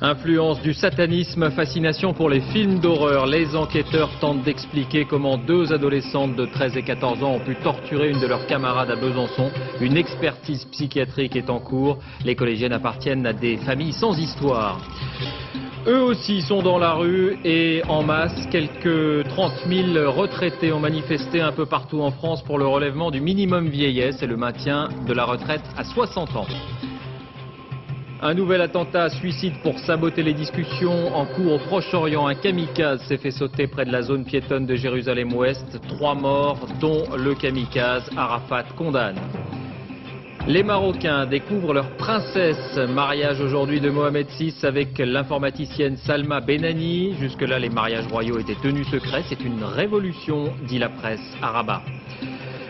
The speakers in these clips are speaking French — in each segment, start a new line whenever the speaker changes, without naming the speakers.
Influence du satanisme, fascination pour les films d'horreur. Les enquêteurs tentent d'expliquer comment deux adolescentes de 13 et 14 ans ont pu torturer une de leurs camarades à Besançon. Une expertise psychiatrique est en cours. Les collégiennes appartiennent à des familles sans histoire. Eux aussi sont dans la rue et en masse. Quelques 30 000 retraités ont manifesté un peu partout en France pour le relèvement du minimum vieillesse et le maintien de la retraite à 60 ans. Un nouvel attentat suicide pour saboter les discussions en cours au Proche-Orient. Un kamikaze s'est fait sauter près de la zone piétonne de Jérusalem-Ouest. 3 morts, dont le kamikaze. Arafat condamne. Les Marocains découvrent leur princesse. Mariage aujourd'hui de Mohamed VI avec l'informaticienne Salma Benani. Jusque-là, les mariages royaux étaient tenus secrets. C'est une révolution, dit la presse à Rabat.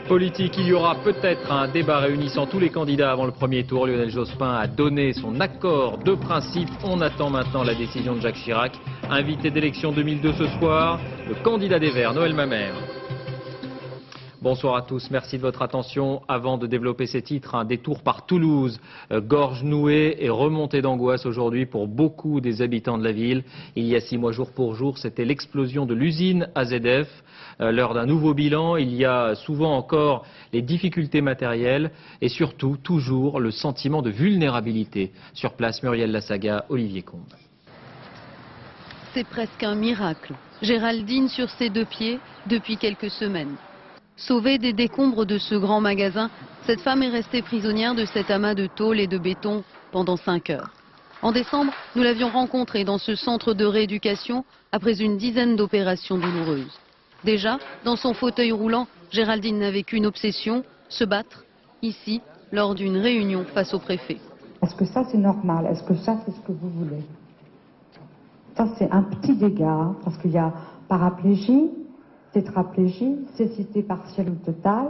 Politique, il y aura peut-être un débat réunissant tous les candidats avant le premier tour. Lionel Jospin a donné son accord de principe. On attend maintenant la décision de Jacques Chirac. Invité d'élection 2002 ce soir, le candidat des Verts, Noël Mamère. Bonsoir à tous, merci de votre attention. Avant de développer ces titres, un détour par Toulouse. Gorge nouée et remontée d'angoisse aujourd'hui pour beaucoup des habitants de la ville. Il y a 6 mois jour pour jour, c'était l'explosion de l'usine AZF. L'heure d'un nouveau bilan, il y a souvent encore les difficultés matérielles et surtout toujours le sentiment de vulnérabilité. Sur place, Muriel Lassaga, Olivier Combe.
C'est presque un miracle. Géraldine sur ses 2 pieds depuis quelques semaines. Sauvée des décombres de ce grand magasin, cette femme est restée prisonnière de cet amas de tôle et de béton pendant 5 heures. En décembre, nous l'avions rencontrée dans ce centre de rééducation après une dizaine d'opérations douloureuses. Déjà, dans son fauteuil roulant, Géraldine n'avait qu'une obsession, se battre, ici, lors d'une réunion face au préfet.
Est-ce que ça c'est normal? Est-ce que ça c'est ce que vous voulez? Ça c'est un petit dégât, parce qu'il y a paraplégie, tétraplégie, cécité partielle ou totale.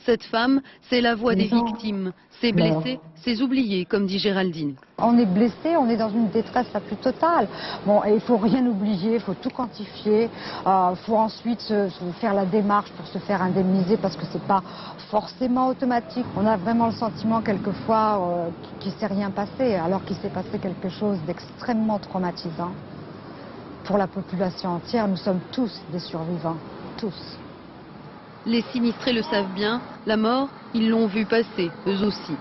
Cette femme, c'est la voix des victimes, c'est blessé, c'est oublié, comme dit Géraldine.
On est blessé, on est dans une détresse la plus totale. Bon, il ne faut rien oublier, il faut tout quantifier, il faut ensuite faire la démarche pour se faire indemniser parce que ce n'est pas forcément automatique. On a vraiment le sentiment quelquefois qu'il ne s'est rien passé, alors qu'il s'est passé quelque chose d'extrêmement traumatisant. Pour la population entière, nous sommes tous des survivants, tous.
Les sinistrés le savent bien, la mort, ils l'ont vu passer, eux aussi.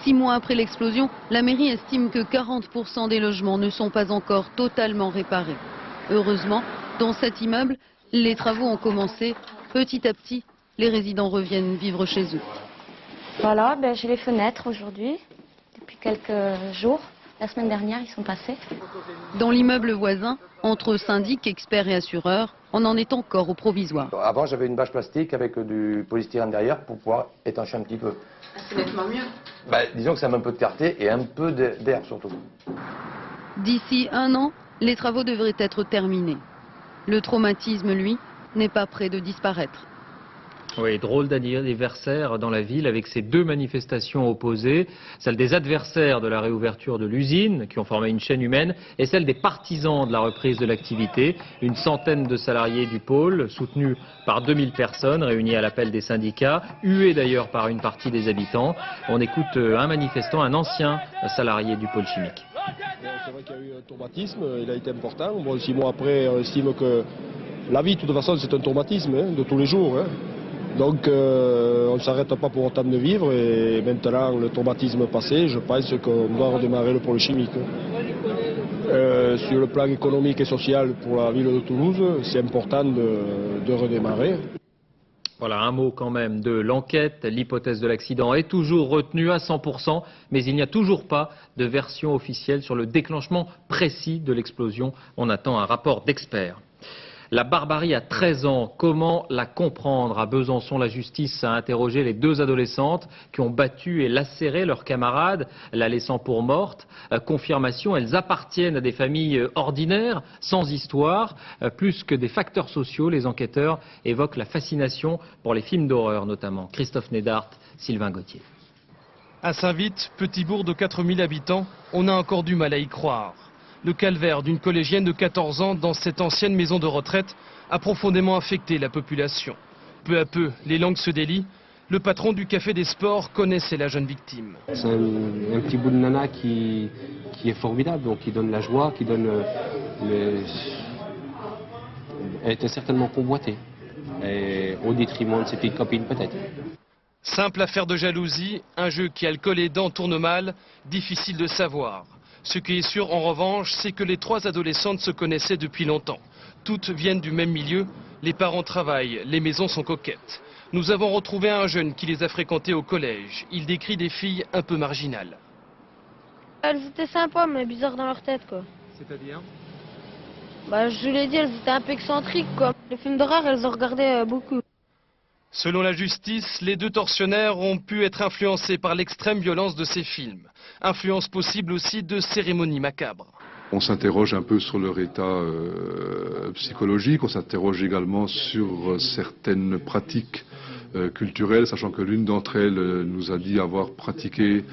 6 mois après l'explosion, la mairie estime que 40% des logements ne sont pas encore totalement réparés. Heureusement, dans cet immeuble, les travaux ont commencé. Petit à petit, les résidents reviennent vivre chez eux.
Voilà, j'ai les fenêtres aujourd'hui, depuis quelques jours. La semaine dernière, ils sont passés.
Dans l'immeuble voisin, entre syndics, experts et assureurs, on en est encore au provisoire.
Avant, j'avais une bâche plastique avec du polystyrène derrière pour pouvoir étancher un petit peu.
C'est nettement mieux.
Disons que ça met un peu de clarté et un peu d'air surtout.
D'ici 1 an, les travaux devraient être terminés. Le traumatisme, lui, n'est pas près de disparaître.
Oui, drôle d'anniversaire dans la ville avec ces 2 manifestations opposées, celle des adversaires de la réouverture de l'usine, qui ont formé une chaîne humaine, et celle des partisans de la reprise de l'activité. Une centaine de salariés du pôle, soutenus par 2000 personnes, réunis à l'appel des syndicats, hués d'ailleurs par une partie des habitants. On écoute un manifestant, un ancien salarié du pôle chimique.
C'est vrai qu'il y a eu un traumatisme, il a été important. Bon, 6 mois après, on estime que la vie, de toute façon, c'est un traumatisme de tous les jours. Donc on ne s'arrête pas pour autant de vivre et maintenant le traumatisme passé, je pense qu'on doit redémarrer le pôle chimique. Sur le plan économique et social pour la ville de Toulouse, c'est important de redémarrer.
Voilà un mot quand même de l'enquête. L'hypothèse de l'accident est toujours retenue à 100%, mais il n'y a toujours pas de version officielle sur le déclenchement précis de l'explosion. On attend un rapport d'experts. La barbarie à 13 ans, comment la comprendre? À Besançon, la justice a interrogé les 2 adolescentes qui ont battu et lacéré leur camarade, la laissant pour morte. Confirmation, elles appartiennent à des familles ordinaires, sans histoire. Plus que des facteurs sociaux, les enquêteurs évoquent la fascination pour les films d'horreur notamment. Christophe Nédart, Sylvain Gauthier.
À Saint-Vite, petit bourg de 4000 habitants, on a encore du mal à y croire. Le calvaire d'une collégienne de 14 ans dans cette ancienne maison de retraite a profondément affecté la population. Peu à peu, les langues se délient. Le patron du Café des Sports connaissait la jeune victime.
C'est un petit bout de nana qui est formidable, donc qui donne la joie, qui donne... Elle était certainement convoitée, et au détriment de ses petites copines peut-être.
Simple affaire de jalousie, un jeu qui alcool et dents tourne mal, difficile de savoir. Ce qui est sûr en revanche, c'est que les trois adolescentes se connaissaient depuis longtemps. Toutes viennent du même milieu, les parents travaillent, les maisons sont coquettes. Nous avons retrouvé un jeune qui les a fréquentées au collège. Il décrit des filles un peu marginales.
Elles étaient sympas, mais bizarres dans leur tête, quoi.
C'est-à-dire?
Bah, je l'ai dit, elles étaient un peu excentriques, quoi. Les films d'horreur, elles en regardaient beaucoup.
Selon la justice, les deux tortionnaires ont pu être influencés par l'extrême violence de ces films. Influence possible aussi de cérémonies macabres.
On s'interroge un peu sur leur état psychologique, on s'interroge également sur certaines pratiques culturelles, sachant que l'une d'entre elles nous a dit avoir pratiqué,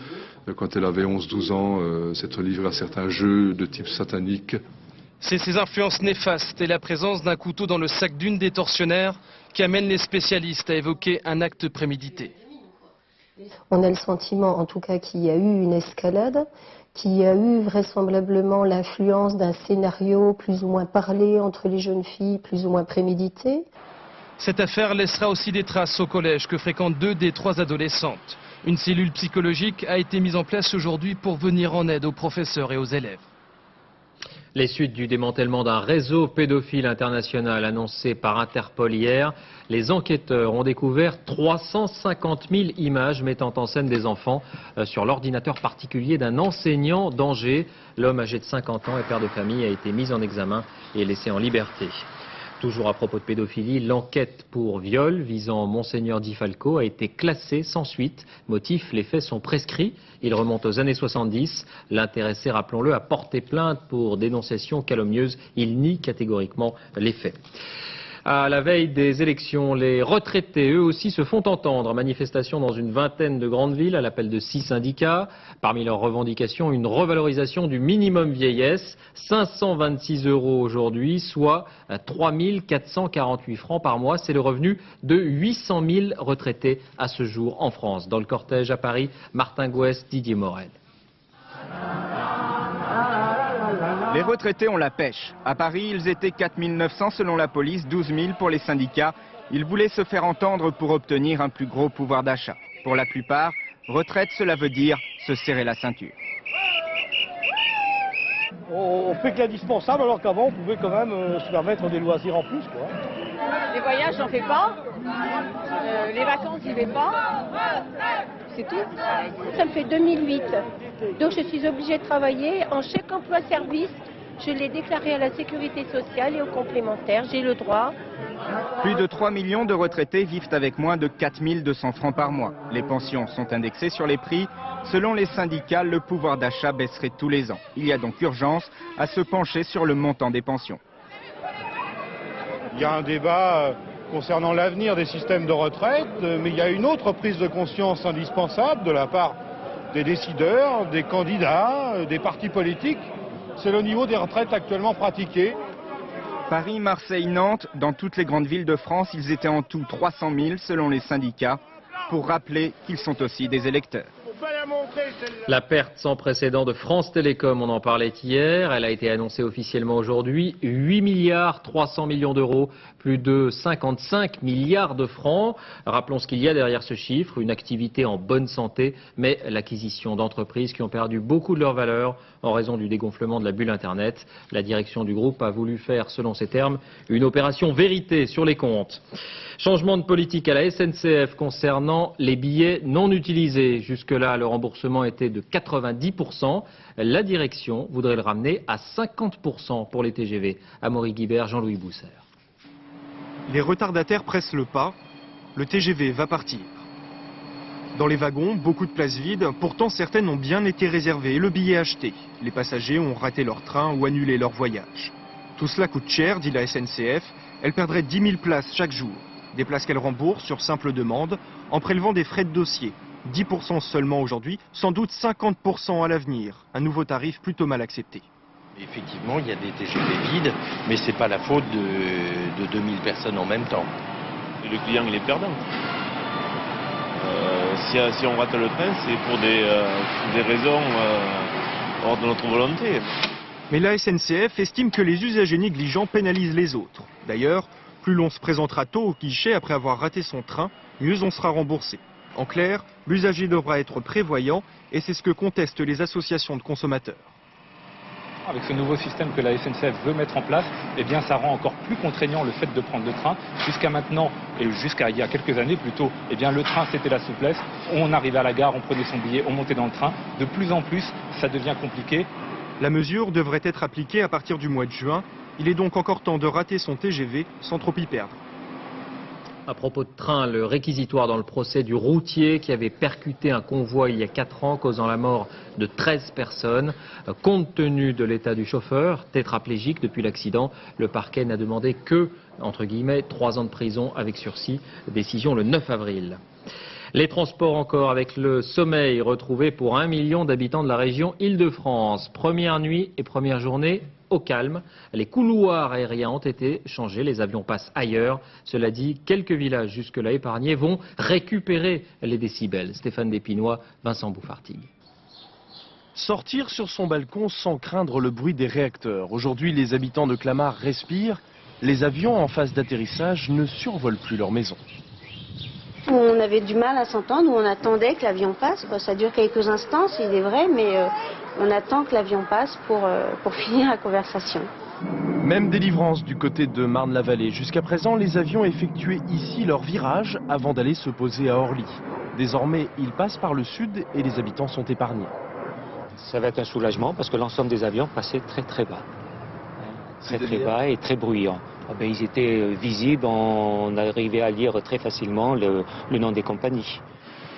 quand elle avait 11-12 ans, s'être livrée à certains jeux de type satanique.
C'est ces influences néfastes et la présence d'un couteau dans le sac d'une des tortionnaires qui amènent les spécialistes à évoquer un acte prémédité.
On a le sentiment, en tout cas, qu'il y a eu une escalade, qu'il y a eu vraisemblablement l'influence d'un scénario plus ou moins parlé entre les jeunes filles, plus ou moins prémédité.
Cette affaire laissera aussi des traces au collège que fréquentent deux des trois adolescentes. Une cellule psychologique a été mise en place aujourd'hui pour venir en aide aux professeurs et aux élèves.
Les suites du démantèlement d'un réseau pédophile international annoncé par Interpol hier, les enquêteurs ont découvert 350 000 images mettant en scène des enfants sur l'ordinateur particulier d'un enseignant d'Angers. L'homme âgé de 50 ans et père de famille a été mis en examen et laissé en liberté. Toujours à propos de pédophilie, l'enquête pour viol visant Monseigneur Di Falco a été classée sans suite. Motif, les faits sont prescrits. Ils remontent aux années 70. L'intéressé, rappelons-le, a porté plainte pour dénonciation calomnieuse. Il nie catégoriquement les faits. À la veille des élections, les retraités, eux aussi, se font entendre. Manifestation dans une vingtaine de grandes villes à l'appel de 6 syndicats. Parmi leurs revendications, une revalorisation du minimum vieillesse, 526 € aujourd'hui, soit 3 448 francs par mois. C'est le revenu de 800 000 retraités à ce jour en France. Dans le cortège à Paris, Martin Gouès, Didier Morel.
Les retraités ont la pêche. À Paris, ils étaient 4 900 selon la police, 12 000 pour les syndicats. Ils voulaient se faire entendre pour obtenir un plus gros pouvoir d'achat. Pour la plupart, retraite, cela veut dire se serrer la ceinture.
On fait que l'indispensable alors qu'avant on pouvait quand même se permettre des loisirs en plus, quoi.
Les voyages, j'en fais pas. Les vacances, j'y vais pas. C'est tout. Ça me fait 2008. Donc je suis obligée de travailler en chèque emploi-service. Je l'ai déclaré à la sécurité sociale et aux complémentaires. J'ai le droit.
Plus de 3 millions de retraités vivent avec moins de 4 200 francs par mois. Les pensions sont indexées sur les prix. Selon les syndicats, le pouvoir d'achat baisserait tous les ans. Il y a donc urgence à se pencher sur le montant des pensions.
Il y a un débat concernant l'avenir des systèmes de retraite, mais il y a une autre prise de conscience indispensable de la part des décideurs, des candidats, des partis politiques. C'est le niveau des retraites actuellement pratiquées.
Paris, Marseille, Nantes, dans toutes les grandes villes de France, ils étaient en tout 300 000 selon les syndicats, pour rappeler qu'ils sont aussi des électeurs.
La perte sans précédent de France Télécom, on en parlait hier, elle a été annoncée officiellement aujourd'hui, 8,3 milliards d'euros, plus de 55 milliards de francs. Rappelons ce qu'il y a derrière ce chiffre, une activité en bonne santé, mais l'acquisition d'entreprises qui ont perdu beaucoup de leur valeur en raison du dégonflement de la bulle Internet. La direction du groupe a voulu faire, selon ses termes, une opération vérité sur les comptes. Changement de politique à la SNCF concernant les billets non utilisés. Jusque-là, le remboursement était de 90%. La direction voudrait le ramener à 50% pour les TGV. Amaury Guibert, Jean-Louis Bousser.
Les retardataires pressent le pas. Le TGV va partir. Dans les wagons, beaucoup de places vides. Pourtant, certaines ont bien été réservées et le billet acheté. Les passagers ont raté leur train ou annulé leur voyage. Tout cela coûte cher, dit la SNCF. Elle perdrait 10 000 places chaque jour. Des places qu'elle rembourse sur simple demande en prélevant des frais de dossier. 10% seulement aujourd'hui, sans doute 50% à l'avenir. Un nouveau tarif plutôt mal accepté.
Effectivement, il y a des TGV vides, mais ce n'est pas la faute de 2000 personnes en même temps.
Et le client, il est perdant. si on rate le train, c'est pour des raisons hors de notre volonté.
Mais la SNCF estime que les usagers négligents pénalisent les autres. D'ailleurs, plus l'on se présentera tôt au guichet après avoir raté son train, mieux on sera remboursé. En clair, l'usager devra être prévoyant et c'est ce que contestent les associations de consommateurs.
Avec ce nouveau système que la SNCF veut mettre en place, eh bien, ça rend encore plus contraignant le fait de prendre le train. Jusqu'à maintenant, et jusqu'à il y a quelques années plutôt, eh bien, le train c'était la souplesse. On arrivait à la gare, on prenait son billet, on montait dans le train. De plus en plus, ça devient compliqué.
La mesure devrait être appliquée à partir du mois de juin. Il est donc encore temps de rater son TGV sans trop y perdre.
À propos de train, le réquisitoire dans le procès du routier qui avait percuté un convoi il y a 4 ans, causant la mort de 13 personnes. Compte tenu de l'état du chauffeur, tétraplégique depuis l'accident, le parquet n'a demandé que, entre guillemets, 3 ans de prison avec sursis. Décision le 9 avril. Les transports encore avec le sommeil retrouvé pour 1 million d'habitants de la région Île-de-France. Première nuit et première journée au calme. Les couloirs aériens ont été changés, les avions passent ailleurs. Cela dit, quelques villages jusque-là épargnés vont récupérer les décibels. Stéphane Despinois, Vincent Bouffartigue.
Sortir sur son balcon sans craindre le bruit des réacteurs. Aujourd'hui, les habitants de Clamart respirent. Les avions en phase d'atterrissage ne survolent plus leur maison.
On avait du mal à s'entendre, on attendait que l'avion passe. Ça dure quelques instants, il est vrai, mais on attend que l'avion passe pour finir la conversation.
Même délivrance du côté de Marne-la-Vallée. Jusqu'à présent, les avions effectuaient ici leur virage avant d'aller se poser à Orly. Désormais, ils passent par le sud et les habitants sont épargnés.
Ça va être un soulagement parce que l'ensemble des avions passaient très bas. Très bas et très bruyants. Ils étaient visibles, on arrivait à lire très facilement le nom des compagnies.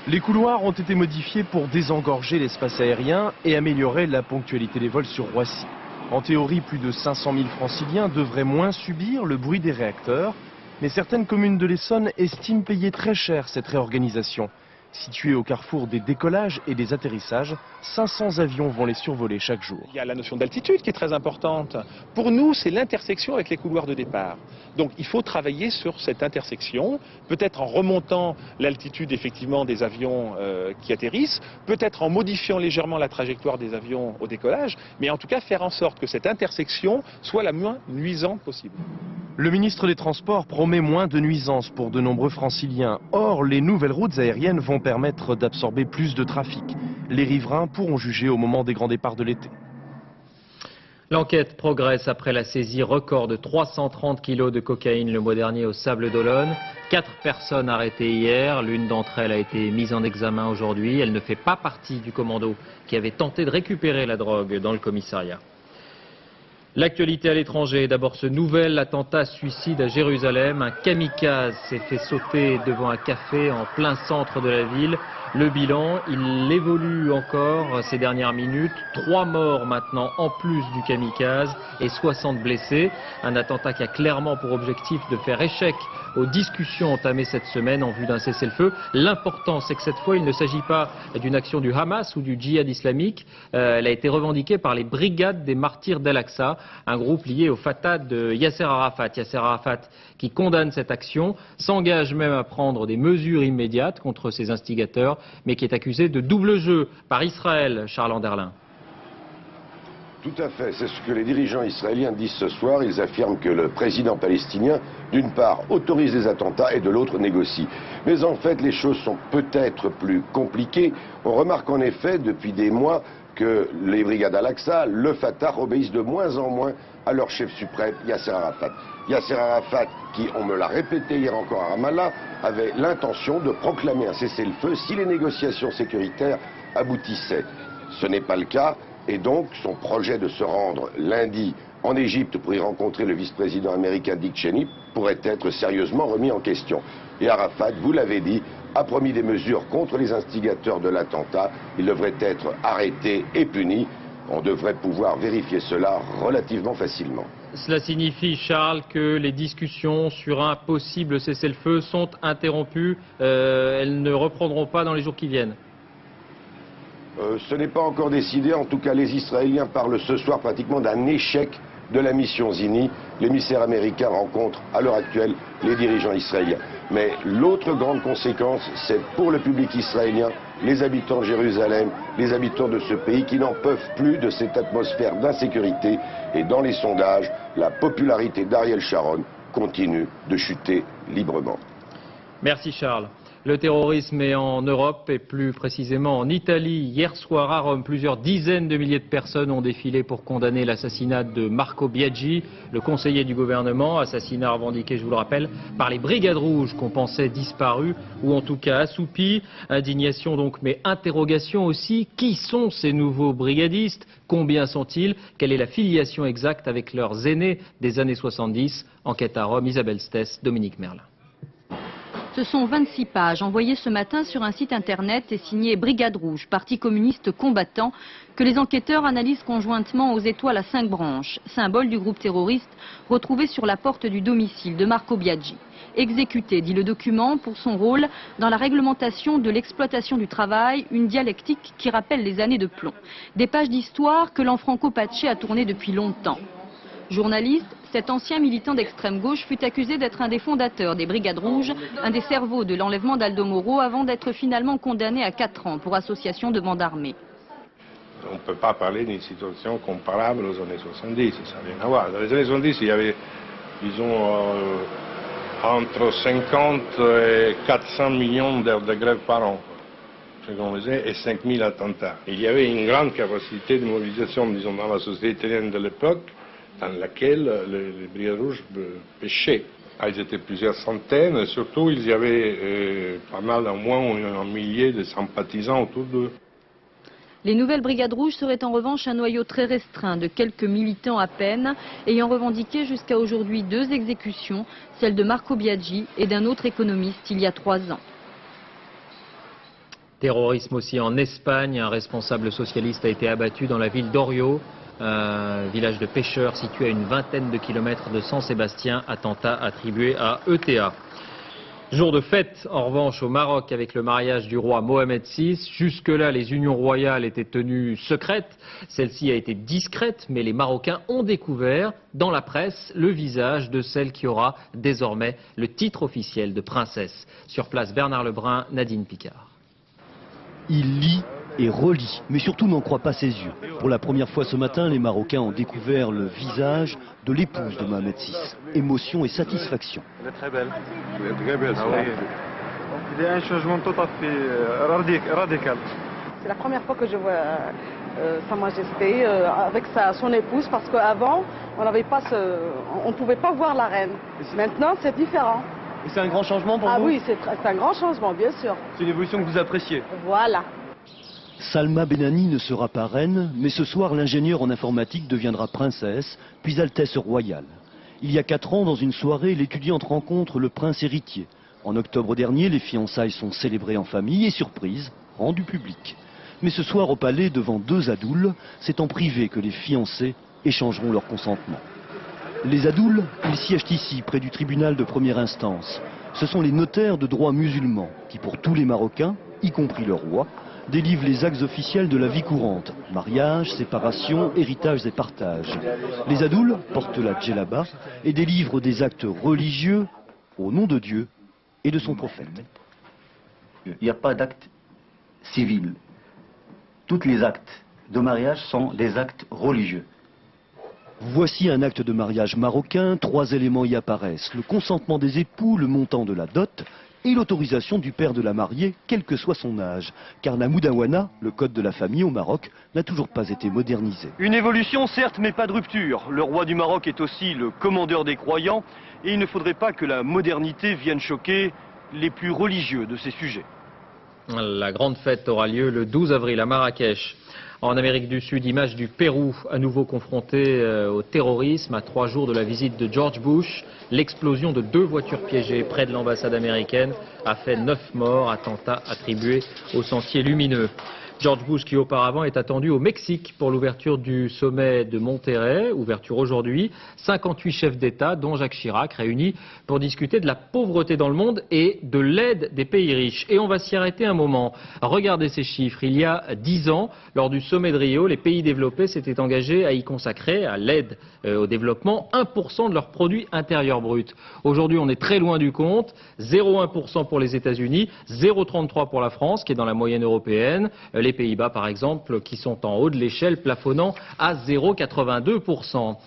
Les couloirs ont été modifiés pour désengorger l'espace aérien et améliorer la ponctualité des vols sur Roissy. En théorie, plus de 500 000 franciliens devraient moins subir le bruit des réacteurs, mais certaines communes de l'Essonne estiment payer très cher cette réorganisation. Situés au carrefour des décollages et des atterrissages, 500 avions vont les survoler chaque jour.
Il y a la notion d'altitude qui est très importante. Pour nous, c'est l'intersection avec les couloirs de départ. Donc il faut travailler sur cette intersection, peut-être en remontant l'altitude effectivement des avions qui atterrissent, peut-être en modifiant légèrement la trajectoire des avions au décollage, mais en tout cas faire en sorte que cette intersection soit la moins nuisante possible.
Le ministre des Transports promet moins de nuisances pour de nombreux franciliens. Or, les nouvelles routes aériennes vont permettre d'absorber plus de trafic. Les riverains pourront juger au moment des grands départs de l'été.
L'enquête progresse après la saisie record de 330 kilos de cocaïne le mois dernier au Sables-d'Olonne. 4 personnes arrêtées hier, l'une d'entre elles a été mise en examen aujourd'hui. Elle ne fait pas partie du commando qui avait tenté de récupérer la drogue dans le commissariat. L'actualité à l'étranger, d'abord ce nouvel attentat suicide à Jérusalem. Un kamikaze s'est fait sauter devant un café en plein centre de la ville. Le bilan, il évolue encore ces dernières minutes. 3 morts maintenant en plus du kamikaze et 60 blessés. Un attentat qui a clairement pour objectif de faire échec aux discussions entamées cette semaine en vue d'un cessez-le-feu. L'important, c'est que cette fois, il ne s'agit pas d'une action du Hamas ou du djihad islamique. Elle a été revendiquée par les brigades des martyrs d'Al-Aqsa, un groupe lié au Fatah de Yasser Arafat. Yasser Arafat qui condamne cette action, s'engage même à prendre des mesures immédiates contre ses instigateurs, mais qui est accusé de double jeu par Israël, Charles Anderlin.
Tout à fait, c'est ce que les dirigeants israéliens disent ce soir. Ils affirment que le président palestinien, d'une part, autorise les attentats et de l'autre, négocie. Mais en fait, les choses sont peut-être plus compliquées. On remarque en effet, depuis des mois, que les brigades Al-Aqsa, le Fatah, obéissent de moins en moins à leur chef suprême, Yasser Arafat. Yasser Arafat, qui, on me l'a répété hier encore à Ramallah, avait l'intention de proclamer un cessez-le-feu si les négociations sécuritaires aboutissaient. Ce n'est pas le cas. Et donc, son projet de se rendre lundi en Égypte pour y rencontrer le vice-président américain Dick Cheney pourrait être sérieusement remis en question. Et Arafat, vous l'avez dit, a promis des mesures contre les instigateurs de l'attentat. Il devrait être arrêté et puni. On devrait pouvoir vérifier cela relativement facilement.
Cela signifie, Charles, que les discussions sur un possible cessez-le-feu sont interrompues. Elles ne reprendront pas dans les jours qui viennent.
Ce n'est pas encore décidé. En tout cas, les Israéliens parlent ce soir pratiquement d'un échec de la mission Zini, l'émissaire américain rencontre à l'heure actuelle les dirigeants israéliens. Mais l'autre grande conséquence, c'est pour le public israélien, les habitants de Jérusalem, les habitants de ce pays qui n'en peuvent plus de cette atmosphère d'insécurité. Et dans les sondages, la popularité d'Ariel Sharon continue de chuter librement.
Merci Charles. Le terrorisme est en Europe et plus précisément en Italie. Hier soir à Rome, plusieurs dizaines de milliers de personnes ont défilé pour condamner l'assassinat de Marco Biagi, le conseiller du gouvernement, assassinat revendiqué, je vous le rappelle, par les Brigades Rouges qu'on pensait disparues ou en tout cas assoupies. Indignation donc, mais interrogation aussi. Qui sont ces nouveaux brigadistes? Combien sont-ils? Quelle est la filiation exacte avec leurs aînés des années 70? Enquête à Rome, Isabelle Stess, Dominique Merlin.
Ce sont 26 pages envoyées ce matin sur un site internet et signées Brigade Rouge, parti communiste combattant, que les enquêteurs analysent conjointement aux étoiles à 5 branches, symbole du groupe terroriste retrouvé sur la porte du domicile de Marco Biagi. Exécuté, dit le document, pour son rôle dans la réglementation de l'exploitation du travail, une dialectique qui rappelle les années de plomb. Des pages d'histoire que l'Anfranco Pace a tournées depuis longtemps. Journaliste, cet ancien militant d'extrême gauche fut accusé d'être un des fondateurs des Brigades Rouges, un des cerveaux de l'enlèvement d'Aldo Moro, avant d'être finalement condamné à 4 ans pour association de bande armée.
On ne peut pas parler d'une situation comparable aux années 70, ça n'a rien à voir. Dans les années 70, il y avait, disons, entre 50 et 400 millions d'heures de grève par an, et 5000 attentats. Il y avait une grande capacité de mobilisation, disons, dans la société italienne de l'époque, dans laquelle les Brigades Rouges pêchaient. Ils étaient plusieurs centaines, et surtout il y avait pas mal, au moins un millier de sympathisants autour d'eux.
Les nouvelles Brigades Rouges seraient en revanche un noyau très restreint de quelques militants à peine, ayant revendiqué jusqu'à aujourd'hui 2 exécutions, celle de Marco Biagi et d'un autre économiste il y a 3 ans.
Terrorisme aussi en Espagne, un responsable socialiste a été abattu dans la ville d'Orio. Un village de pêcheurs situé à une vingtaine de kilomètres de San Sébastien, attentat attribué à ETA. Jour de fête, en revanche, au Maroc avec le mariage du roi Mohamed VI. Jusque-là, les unions royales étaient tenues secrètes. Celle-ci a été discrète, mais les Marocains ont découvert dans la presse le visage de celle qui aura désormais le titre officiel de princesse. Sur place, Bernard Lebrun, Nadine Picard.
Il lit et relit, mais surtout n'en croit pas ses yeux. Pour la première fois ce matin, les Marocains ont découvert le visage de l'épouse de Mohamed VI. Émotion et satisfaction.
Elle est très belle. Elle est très belle. Il y a un changement tout à fait radical.
C'est la première fois que je vois Sa Majesté avec son épouse, parce qu'avant, on ne pouvait pas voir la reine. Maintenant, c'est différent.
Et c'est un grand changement pour vous?
Ah oui, c'est un grand changement, bien sûr.
C'est une évolution que vous appréciez?
Voilà.
Salma Benani ne sera pas reine, mais ce soir, l'ingénieure en informatique deviendra princesse, puis Altesse royale. Il y a 4 ans, dans une soirée, l'étudiante rencontre le prince héritier. En octobre dernier, les fiançailles sont célébrées en famille et, surprise, rendues publiques. Mais ce soir, au palais, devant 2 adouls, c'est en privé que les fiancés échangeront leur consentement. Les adouls, ils siègent ici, près du tribunal de première instance. Ce sont les notaires de droit musulman qui, pour tous les Marocains, y compris le roi, délivrent les actes officiels de la vie courante. Mariage, séparation, héritages et partages. Les adouls portent la djellaba et délivrent des actes religieux au nom de Dieu et de son prophète.
Il n'y a pas d'acte civil. Tous les actes de mariage sont des actes religieux.
Voici un acte de mariage marocain, 3 éléments y apparaissent. Le consentement des époux, le montant de la dot et l'autorisation du père de la mariée, quel que soit son âge. Car la Moudawana, le code de la famille au Maroc, n'a toujours pas été modernisé.
Une évolution certes, mais pas de rupture. Le roi du Maroc est aussi le commandeur des croyants et il ne faudrait pas que la modernité vienne choquer les plus religieux de ces sujets.
La grande fête aura lieu le 12 avril à Marrakech. En Amérique du Sud, image du Pérou, à nouveau confronté au terrorisme à 3 jours de la visite de George Bush. L'explosion de 2 voitures piégées près de l'ambassade américaine a fait 9 morts, attentat attribué au Sentier Lumineux. George Bush qui auparavant est attendu au Mexique pour l'ouverture du sommet de Monterrey, ouverture aujourd'hui. 58 chefs d'État, dont Jacques Chirac, réunis pour discuter de la pauvreté dans le monde et de l'aide des pays riches. Et on va s'y arrêter un moment. Regardez ces chiffres. Il y a 10 ans, lors du sommet de Rio, les pays développés s'étaient engagés à y consacrer, à l'aide au développement, 1% de leur produit intérieur brut. Aujourd'hui, on est très loin du compte. 0,1% pour les États-Unis, 0,33% pour la France, qui est dans la moyenne européenne. Les Pays-Bas, par exemple, qui sont en haut de l'échelle, plafonnant à 0,82%.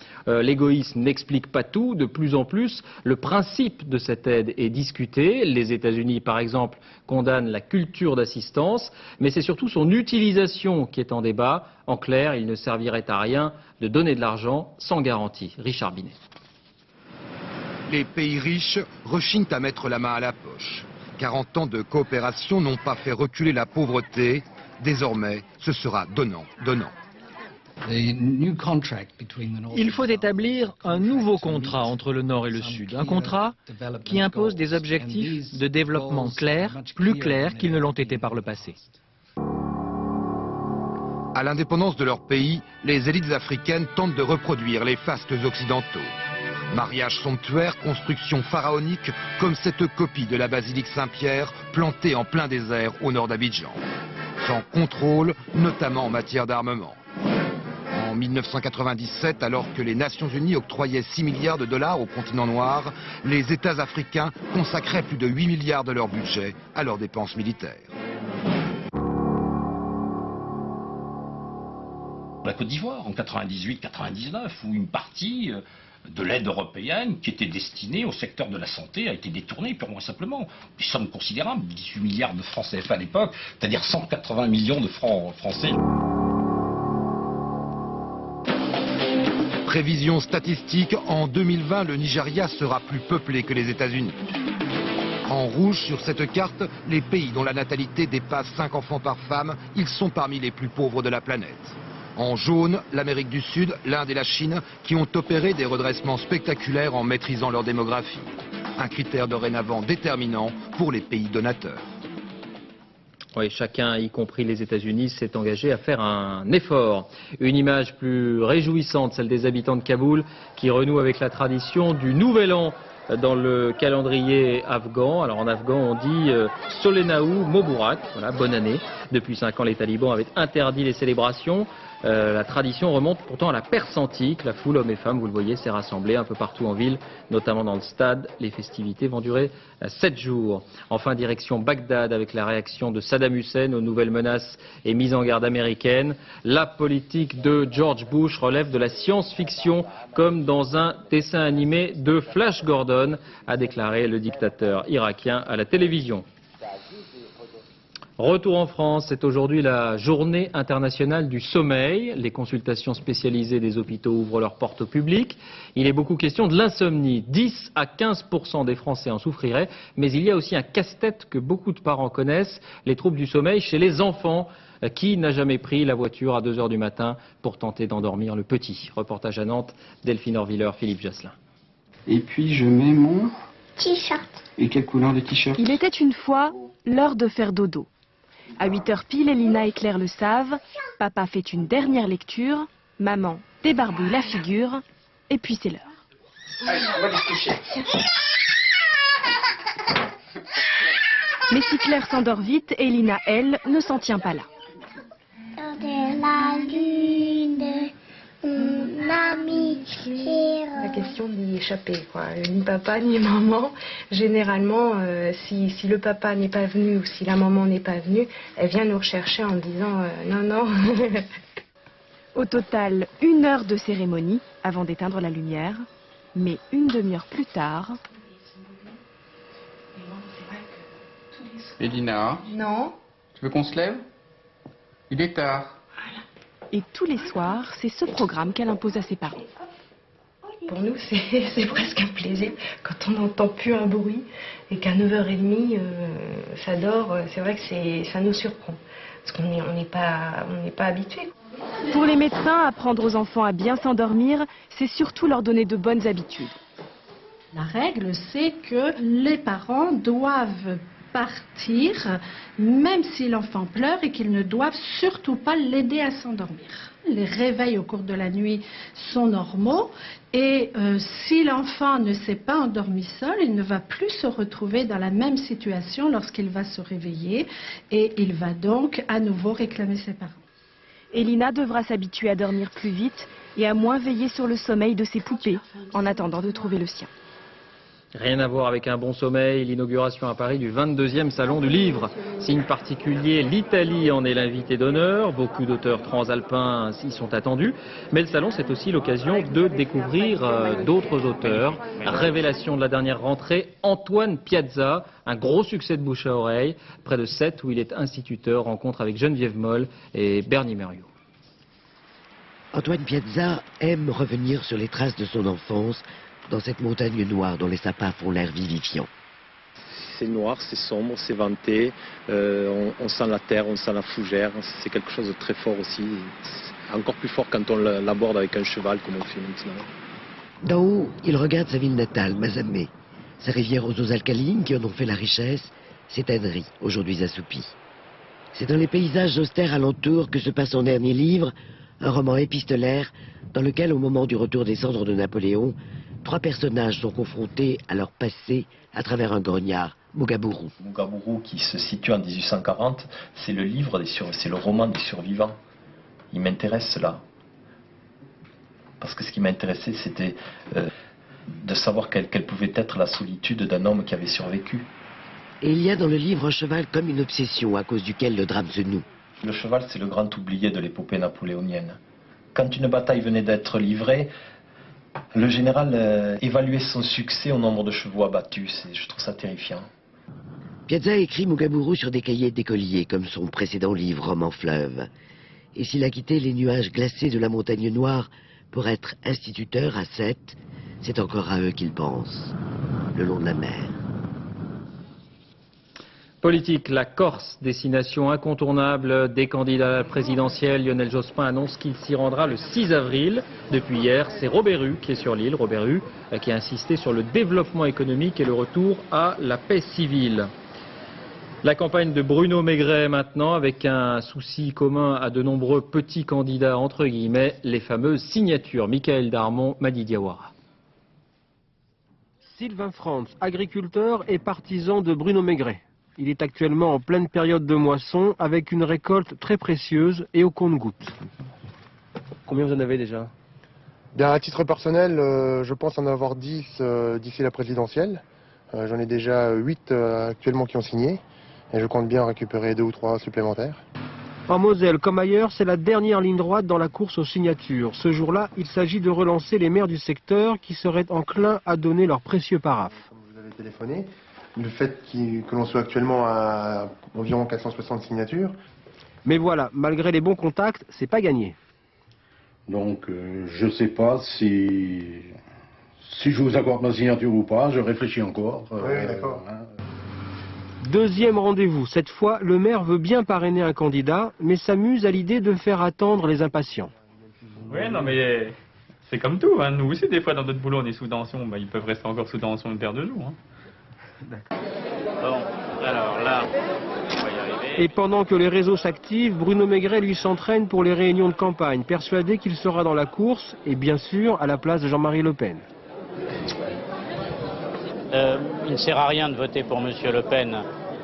L'égoïsme n'explique pas tout. De plus en plus, le principe de cette aide est discuté. Les États-Unis, par exemple, condamnent la culture d'assistance, mais c'est surtout son utilisation qui est en débat. En clair, il ne servirait à rien de donner de l'argent sans garantie. Richard Binet.
Les pays riches rechignent à mettre la main à la poche. 40 ans de coopération n'ont pas fait reculer la pauvreté. Désormais, ce sera donnant-donnant.
Il faut établir un nouveau contrat entre le Nord et le Sud. Un contrat qui impose des objectifs de développement clairs, plus clairs qu'ils ne l'ont été par le passé.
À l'indépendance de leur pays, les élites africaines tentent de reproduire les fastes occidentaux. Mariage somptuaire, construction pharaonique, comme cette copie de la basilique Saint-Pierre plantée en plein désert au nord d'Abidjan. Sans contrôle, notamment en matière d'armement. En 1997, alors que les Nations Unies octroyaient 6 milliards de dollars au continent noir, les États africains consacraient plus de 8 milliards de leur budget à leurs dépenses militaires.
La Côte d'Ivoire en 98-99, où une partie de l'aide européenne qui était destinée au secteur de la santé a été détournée purement et simplement. Des sommes considérables, 18 milliards de francs CFA à l'époque, c'est-à-dire 180 millions de francs français.
Prévision statistique, en 2020, le Nigeria sera plus peuplé que les États-Unis. En rouge sur cette carte, les pays dont la natalité dépasse 5 enfants par femme, ils sont parmi les plus pauvres de la planète. En jaune, l'Amérique du Sud, l'Inde et la Chine qui ont opéré des redressements spectaculaires en maîtrisant leur démographie. Un critère dorénavant déterminant pour les pays donateurs.
Oui, chacun, y compris les États-Unis, s'est engagé à faire un effort. Une image plus réjouissante, celle des habitants de Kaboul, qui renouent avec la tradition du Nouvel An dans le calendrier afghan. Alors en afghan, on dit Solenaou Moburak, voilà, bonne année. Depuis 5 ans, les talibans avaient interdit les célébrations. La tradition remonte pourtant à la Perse antique. La foule, hommes et femmes, vous le voyez, s'est rassemblée un peu partout en ville, notamment dans le stade. Les festivités vont durer 7 jours. Enfin, direction Bagdad avec la réaction de Saddam Hussein aux nouvelles menaces et mises en garde américaines. La politique de George Bush relève de la science-fiction comme dans un dessin animé de Flash Gordon, a déclaré le dictateur irakien à la télévision. Retour en France, c'est aujourd'hui la journée internationale du sommeil. Les consultations spécialisées des hôpitaux ouvrent leurs portes au public. Il est beaucoup question de l'insomnie. 10 à 15% des Français en souffriraient, mais il y a aussi un casse-tête que beaucoup de parents connaissent, les troubles du sommeil chez les enfants. Qui n'a jamais pris la voiture à 2 h du matin pour tenter d'endormir le petit? Reportage à Nantes, Delphine Orviller, Philippe Jasselin.
Et puis je mets mon
T-shirt.
Et quelle couleur de t-shirt?
Il était une fois l'heure de faire dodo. À 8 h pile, Elina et Claire le savent. Papa fait une dernière lecture, maman débarbouille la figure, et puis c'est l'heure.
Allez, on va aller se coucher.
Mais si Claire s'endort vite, Elina, elle, ne s'en tient pas là.
La lune, mon ami.
La question d'y échapper, quoi. Ni papa ni maman. Généralement, si le papa n'est pas venu ou si la maman n'est pas venue, elle vient nous rechercher en disant non, non.
Au total, 1 heure de cérémonie avant d'éteindre la lumière. Mais une demi-heure plus tard...
Elina,
non.
Tu veux qu'on se lève? Il est tard.
Et tous les soirs, c'est ce programme qu'elle impose à ses parents.
Pour nous, c'est presque un plaisir quand on n'entend plus un bruit et qu'à 9 h 30, ça dort. C'est vrai que ça nous surprend parce qu'on n'est pas habitué.
Pour les médecins, apprendre aux enfants à bien s'endormir, c'est surtout leur donner de bonnes habitudes.
La règle, c'est que les parents doivent
partir, même si l'enfant pleure, et qu'ils ne doivent surtout pas l'aider à s'endormir. Les réveils au cours de la nuit sont normaux et si l'enfant ne s'est pas endormi seul, il ne va plus se retrouver dans la même situation lorsqu'il va se réveiller et il va donc à nouveau réclamer ses parents.
Elina devra s'habituer à dormir plus vite et à moins veiller sur le sommeil de ses poupées en attendant de trouver le sien.
Rien à voir avec un bon sommeil, l'inauguration à Paris du 22e Salon du Livre. Signe particulier, l'Italie en est l'invité d'honneur. Beaucoup d'auteurs transalpins y sont attendus. Mais le salon, c'est aussi l'occasion de découvrir d'autres auteurs. Révélation de la dernière rentrée, Antoine Piazza, un gros succès de bouche à oreille. Près de 7 où il est instituteur, rencontre avec Geneviève Moll et Bernie Mériot.
Antoine Piazza aime revenir sur les traces de son enfance dans cette montagne noire dont les sapins font l'air vivifiant.
C'est noir, c'est sombre, c'est venté, on sent la terre, on sent la fougère, c'est quelque chose de très fort aussi, encore plus fort quand on l'aborde avec un cheval comme on fait maintenant.
D'en haut, il regarde sa ville natale, Mazamet, ses rivières aux eaux alcalines qui en ont fait la richesse, ses tanneries, aujourd'hui assoupies. C'est dans les paysages austères alentours que se passe son dernier livre, un roman épistolaire dans lequel, au moment du retour des cendres de Napoléon, 3 personnages sont confrontés à leur passé à travers un grognard, Mugabourou.
Mugabourou, qui se situe en 1840, c'est le roman des survivants. Il m'intéresse là. Parce que ce qui m'intéressait, c'était de savoir quelle pouvait être la solitude d'un homme qui avait survécu.
Et il y a dans le livre un cheval comme une obsession à cause duquel le drame se noue.
Le cheval, c'est le grand oublié de l'épopée napoléonienne. Quand une bataille venait d'être livrée, le général évaluait son succès au nombre de chevaux abattus. Je trouve ça terrifiant.
Piazza écrit Mugabourou sur des cahiers d'écolier, comme son précédent livre, Roman fleuve. Et s'il a quitté les nuages glacés de la montagne noire pour être instituteur à 7, c'est encore à eux qu'il pense, le long de la mer.
Politique, la Corse, destination incontournable des candidats présidentiels. Lionel Jospin annonce qu'il s'y rendra le 6 avril. Depuis hier, c'est Robert Hue qui est sur l'île. Robert Hue qui a insisté sur le développement économique et le retour à la paix civile. La campagne de Bruno Maigret maintenant, avec un souci commun à de nombreux petits candidats, entre guillemets, les fameuses signatures. Michael Darmon, Madi Diawara.
Sylvain Frantz, agriculteur et partisan de Bruno Maigret. Il est actuellement en pleine période de moisson avec une récolte très précieuse et au compte-gouttes. Combien vous en avez déjà?
Bien, à titre personnel, je pense en avoir 10 d'ici la présidentielle. J'en ai déjà 8 actuellement qui ont signé et je compte bien récupérer 2 ou 3 supplémentaires.
En Moselle, comme ailleurs, c'est la dernière ligne droite dans la course aux signatures. Ce jour-là, il s'agit de relancer les maires du secteur qui seraient enclins à donner leur précieux paraphe.
Comme vous avez téléphoné, le fait que l'on soit actuellement à environ 460 signatures.
Mais voilà, malgré les bons contacts, c'est pas gagné.
Donc, je ne sais pas si je vous accorde ma signature ou pas, je réfléchis encore.
Oui, d'accord.
Deuxième rendez-vous. Cette fois, le maire veut bien parrainer un candidat, mais s'amuse à l'idée de faire attendre les impatients.
Oui, non mais c'est comme tout. Hein. Nous aussi, des fois, dans notre boulot, on est sous tension. Bah, ils peuvent rester encore sous tension une paire de jours. Hein.
Bon, alors là, on va y arriver. Et pendant que les réseaux s'activent, Bruno Maigret lui s'entraîne pour les réunions de campagne, persuadé qu'il sera dans la course, et bien sûr à la place de Jean-Marie Le Pen.
Il ne sert à rien de voter pour M. Le Pen,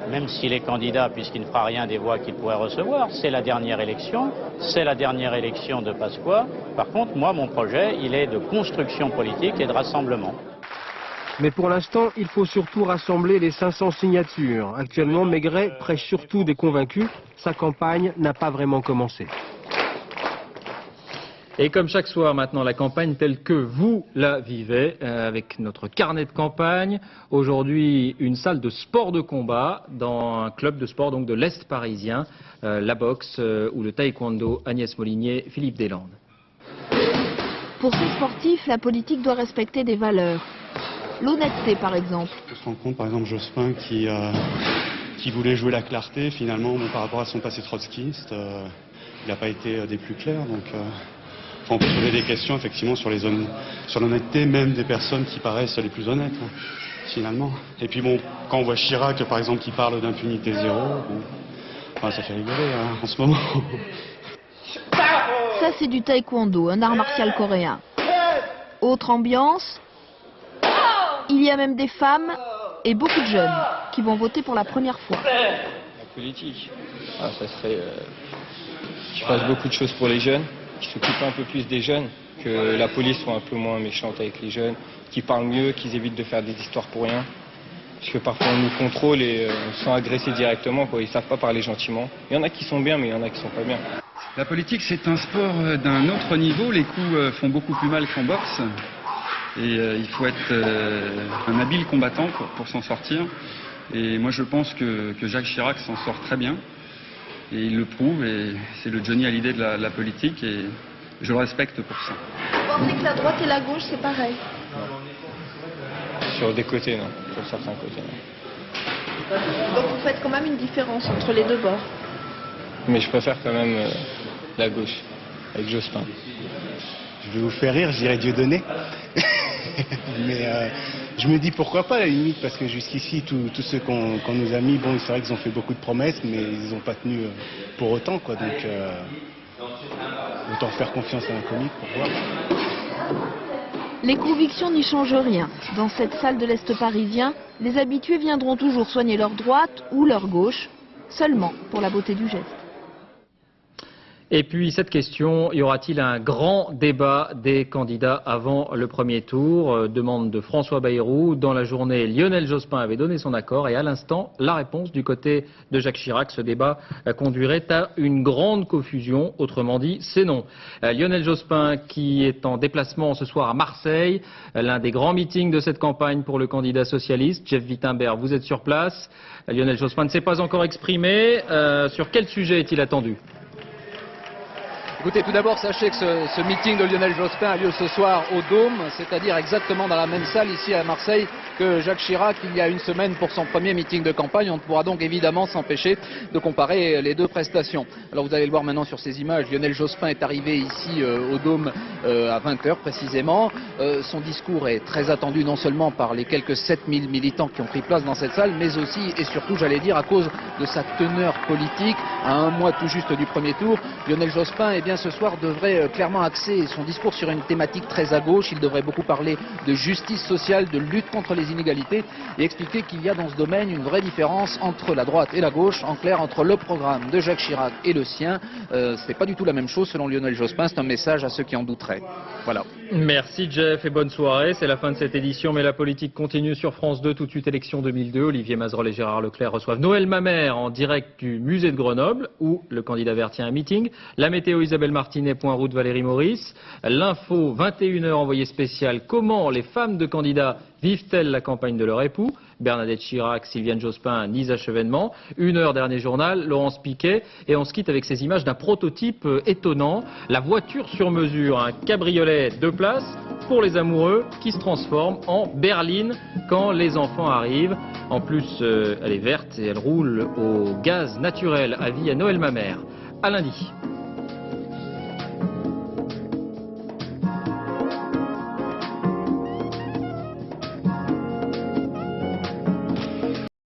même s'il est candidat, puisqu'il ne fera rien des voix qu'il pourrait recevoir. C'est la dernière élection de Pasqua. Par contre, moi, mon projet, il est de construction politique et de rassemblement.
Mais pour l'instant, il faut surtout rassembler les 500 signatures. Actuellement, Maigret prêche surtout des convaincus. Sa campagne n'a pas vraiment commencé.
Et comme chaque soir maintenant, la campagne telle que vous la vivez, avec notre carnet de campagne. Aujourd'hui, une salle de sport de combat dans un club de sport donc de l'Est parisien, la boxe ou le taekwondo. Agnès Molinier, Philippe Deslandes.
Pour ces sportifs, la politique doit respecter des valeurs. L'honnêteté, par exemple.
On se rend compte, par exemple, Jospin qui voulait jouer la clarté, finalement, par rapport à son passé trotskiste, il n'a pas été des plus clairs. Donc, on peut poser des questions, effectivement, sur l'honnêteté, même des personnes qui paraissent les plus honnêtes. finalement. Et puis bon, quand on voit Chirac, par exemple, qui parle d'impunité zéro, bon, enfin, ça fait rigoler hein, en ce moment.
Ça, c'est du taekwondo, un art martial coréen. Autre ambiance, il y a même des femmes et beaucoup de jeunes qui vont voter pour la première fois.
La politique, ça serait qu'ils fassent beaucoup de choses pour les jeunes, qu'ils s'occupent un peu plus des jeunes, que la police soit un peu moins méchante avec les jeunes, qu'ils parlent mieux, qu'ils évitent de faire des histoires pour rien. Parce que parfois on nous contrôle et on se sent agressé directement, quoi. Ils savent pas parler gentiment. Il y en a qui sont bien, mais il y en a qui sont pas bien.
La politique, c'est un sport d'un autre niveau. Les coups font beaucoup plus mal qu'en boxe. Et il faut être un habile combattant pour s'en sortir. Et moi, je pense que Jacques Chirac s'en sort très bien. Et il le prouve. Et c'est le Johnny Hallyday de la politique. Et je le respecte pour ça.
Vous pensez que la droite et la gauche, c'est pareil?
Sur des côtés, non. Sur certains côtés, non.
Donc vous faites quand même une différence entre les deux bords?
Mais je préfère quand même la gauche, avec Jospin.
Je vais vous faire rire, je dirais Dieudonné. Mais je me dis pourquoi pas à la limite, parce que jusqu'ici, tous ceux qu'on nous a mis, bon, c'est vrai qu'ils ont fait beaucoup de promesses, mais ils n'ont pas tenu pour autant, quoi. Donc, autant faire confiance à un comique pour voir.
Les convictions n'y changent rien. Dans cette salle de l'Est parisien, les habitués viendront toujours soigner leur droite ou leur gauche, seulement pour la beauté du geste.
Et puis cette question, y aura-t-il un grand débat des candidats avant le premier tour? Demande de François Bayrou. Dans la journée, Lionel Jospin avait donné son accord et à l'instant, la réponse du côté de Jacques Chirac. Ce débat conduirait à une grande confusion. Autrement dit, c'est non. Lionel Jospin qui est en déplacement ce soir à Marseille, l'un des grands meetings de cette campagne pour le candidat socialiste. Jeff Wittenberg, vous êtes sur place. Lionel Jospin ne s'est pas encore exprimé. Sur quel sujet est-il attendu?
Écoutez, tout d'abord, sachez que ce meeting de Lionel Jospin a lieu ce soir au Dôme, c'est-à-dire exactement dans la même salle ici à Marseille que Jacques Chirac il y a une semaine pour son premier meeting de campagne. On ne pourra donc évidemment s'empêcher de comparer les deux prestations. Alors vous allez le voir maintenant sur ces images, Lionel Jospin est arrivé ici au Dôme à 20h précisément. Son discours est très attendu non seulement par les quelques 7000 militants qui ont pris place dans cette salle, mais aussi et surtout, j'allais dire, à cause de sa teneur politique. À un mois tout juste du premier tour, Lionel Jospin, eh bien, ce soir devrait clairement axer son discours sur une thématique très à gauche. Il devrait beaucoup parler de justice sociale, de lutte contre les inégalités et expliquer qu'il y a dans ce domaine une vraie différence entre la droite et la gauche, en clair entre le programme de Jacques Chirac et le sien. C'est pas du tout la même chose selon Lionel Jospin, c'est un message à ceux qui en douteraient. Voilà.
Merci Jeff et bonne soirée. C'est la fin de cette édition, mais la politique continue sur France 2. Tout de suite, élection 2002. Olivier Mazerolle et Gérard Leclerc reçoivent Noël Mamère en direct du musée de Grenoble, où le candidat vert tient un meeting. La météo, Isabelle Martinet, point route Valérie Maurice. L'info, 21h, envoyé spécial. Comment les femmes de candidats vivent-elles la campagne de leur époux? Bernadette Chirac, Sylviane Jospin, Nisa Chevènement. 1h, dernier journal, Laurence Piquet. Et on se quitte avec ces images d'un prototype étonnant. La voiture sur mesure, un cabriolet 2 places pour les amoureux qui se transforme en berline quand les enfants arrivent. En plus, elle est verte et elle roule au gaz naturel. Avis à Noël Mamère. À lundi.